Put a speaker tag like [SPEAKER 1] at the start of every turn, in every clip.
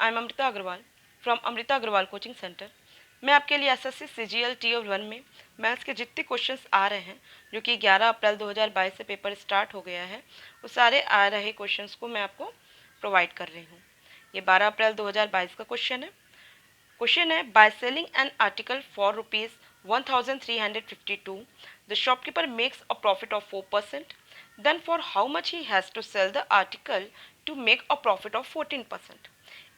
[SPEAKER 1] I am Amrita Agarwal from Amrita Agarwal coaching centre. मैं आपके लिए एसएससी सीजीएल टीओ 1 में मैथ्स के जितने क्वेश्चंस आ रहे हैं, जो कि 11 अप्रैल 2022 से पेपर स्टार्ट हो गया है, वो सारे आ रहे क्वेश्चंस को मैं आपको प्रोवाइड कर रही हूँ। ये 12 अप्रैल 2022 का क्वेश्चन है by selling an article for ₹1352 the shopkeeper makes a profit of 4%, then for how much he has to sell the article to make a profit of 14%।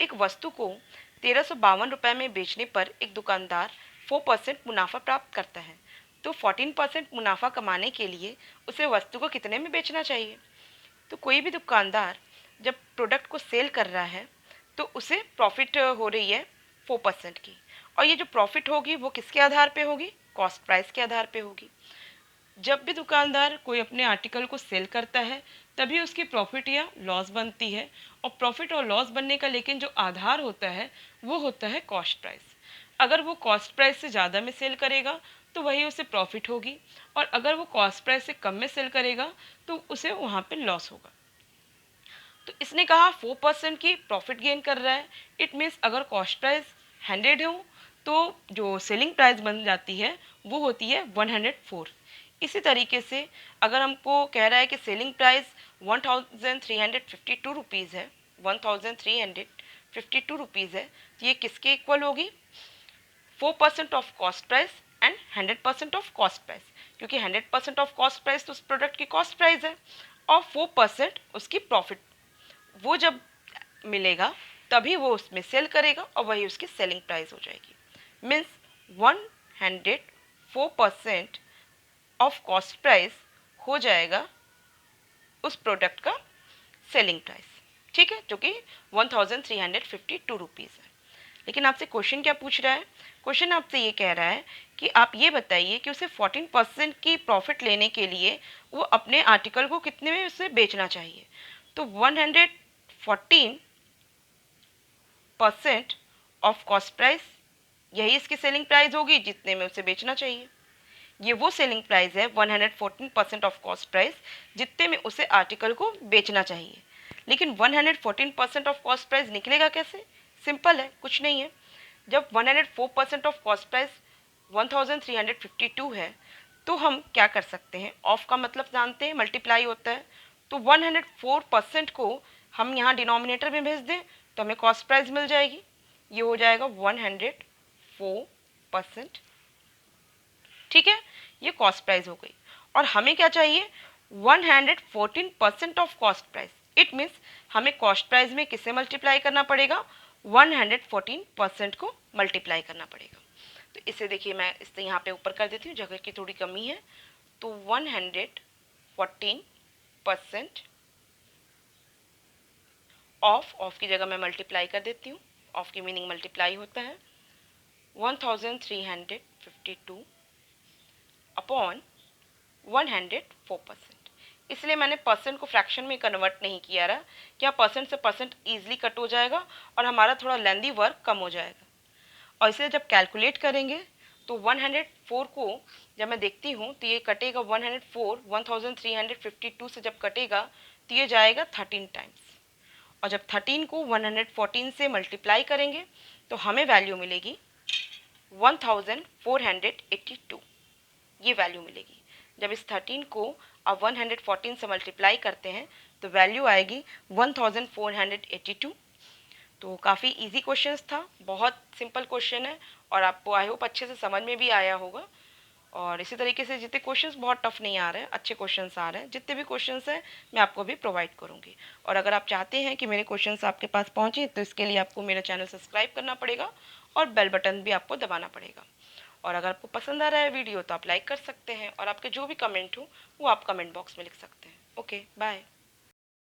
[SPEAKER 1] एक वस्तु को 1352 रुपये में बेचने पर एक दुकानदार 4% मुनाफा प्राप्त करता है, तो 14% मुनाफा कमाने के लिए उसे वस्तु को कितने में बेचना चाहिए। तो कोई भी दुकानदार जब प्रोडक्ट को सेल कर रहा है तो उसे प्रॉफिट हो रही है 4% की, और ये जो प्रॉफिट होगी वो किसके आधार पे होगी, कॉस्ट प्राइस के आधार पे होगी। जब भी दुकानदार कोई अपने आर्टिकल को सेल करता है तभी उसकी प्रॉफिट या लॉस बनती है, और प्रॉफिट और लॉस बनने का लेकिन जो आधार होता है वो होता है कॉस्ट प्राइस। अगर वो कॉस्ट प्राइस से ज़्यादा में सेल करेगा तो वही उसे प्रॉफिट होगी, और अगर वो कॉस्ट प्राइस से कम में सेल करेगा तो उसे वहाँ पे लॉस होगा। तो इसने कहा 4% की प्रॉफिट गेन कर रहा है। इट मीन्स अगर कॉस्ट प्राइस 100 हो तो जो सेलिंग प्राइस बन जाती है वो होती है 104। इसी तरीके से अगर हमको कह रहा है कि सेलिंग प्राइस 1352 रुपीज़ है, 1352 रुपीज़ है, तो ये किसके इक्वल होगी, 4% of cost price and 100% of cost price, क्योंकि 100% ऑफ कॉस्ट प्राइस तो उस प्रोडक्ट की कॉस्ट प्राइस है और 4% उसकी प्रॉफिट। वो जब मिलेगा तभी वो उसमें सेल करेगा और वही उसकी सेलिंग प्राइस हो जाएगी। मीन्स 104% ऑफ कॉस्ट प्राइस हो जाएगा उस प्रोडक्ट का सेलिंग प्राइस, ठीक है, जो कि 1352 रुपीज़ है। लेकिन आपसे क्वेश्चन क्या पूछ रहा है, क्वेश्चन आपसे ये कह रहा है कि आप ये बताइए कि उसे 14% की प्रॉफिट लेने के लिए वो अपने आर्टिकल को कितने में उसे बेचना चाहिए। तो 114% ऑफ कॉस्ट प्राइस, यही इसकी सेलिंग प्राइस होगी जितने में उसे बेचना चाहिए। ये वो सेलिंग प्राइस है 114% ऑफ कॉस्ट प्राइस, जितने में उसे आर्टिकल को बेचना चाहिए। लेकिन 114% ऑफ कॉस्ट प्राइस निकलेगा कैसे, सिंपल है, कुछ नहीं है। जब 104% ऑफ कॉस्ट प्राइस 1352 है तो हम क्या कर सकते हैं, ऑफ का मतलब जानते हैं, मल्टीप्लाई होता है। तो 104% को हम यहाँ डिनोमिनेटर में भेज दें तो हमें कॉस्ट प्राइस मिल जाएगी, ये हो जाएगा 104%, ठीक है, ये कॉस्ट प्राइस हो गई। और हमें क्या चाहिए, 114% of cost price. It means हमें कॉस्ट प्राइस में किससे मल्टीप्लाई करना पड़ेगा, 114% को मल्टीप्लाई करना पड़ेगा। तो इसे देखिए, मैं इसे यहाँ पे ऊपर कर देती हूँ, जगह की थोड़ी कमी है। तो 114% ऑफ की जगह मैं मल्टीप्लाई कर देती हूँ, ऑफ की मीनिंग मल्टीप्लाई होता है, 1352 अपॉन 104%। इसलिए मैंने परसेंट को फ्रैक्शन में कन्वर्ट नहीं किया रहा, क्या परसेंट से परसेंट ईजिली कट हो जाएगा और हमारा थोड़ा लेंदी वर्क कम हो जाएगा। और इसे जब कैलकुलेट करेंगे तो 104 को जब मैं देखती हूँ तो ये कटेगा 104 1352 से जब कटेगा तो ये जाएगा 13 टाइम्स, और जब 13 को 114 से मल्टीप्लाई करेंगे तो हमें वैल्यू मिलेगी 1482, ये वैल्यू मिलेगी। जब इस 13 को आप 114 से मल्टीप्लाई करते हैं तो वैल्यू आएगी 1482। तो काफ़ी इजी क्वेश्चन था, बहुत सिंपल क्वेश्चन है और आपको आई होप अच्छे से समझ में भी आया होगा। और इसी तरीके से जितने क्वेश्चंस बहुत टफ नहीं आ रहे हैं, अच्छे क्वेश्चंस आ रहे हैं, जितने भी क्वेश्चंस हैं मैं आपको भी प्रोवाइड करूंगी। और अगर आप चाहते हैं कि मेरे क्वेश्चंस आपके पास पहुंचे तो इसके लिए आपको मेरा चैनल सब्सक्राइब करना पड़ेगा और बेल बटन भी आपको दबाना पड़ेगा। और अगर आपको पसंद आ रहा है वीडियो तो आप लाइक कर सकते हैं, और आपके जो भी कमेंट हो वो आप कमेंट बॉक्स में लिख सकते हैं। Okay, bye.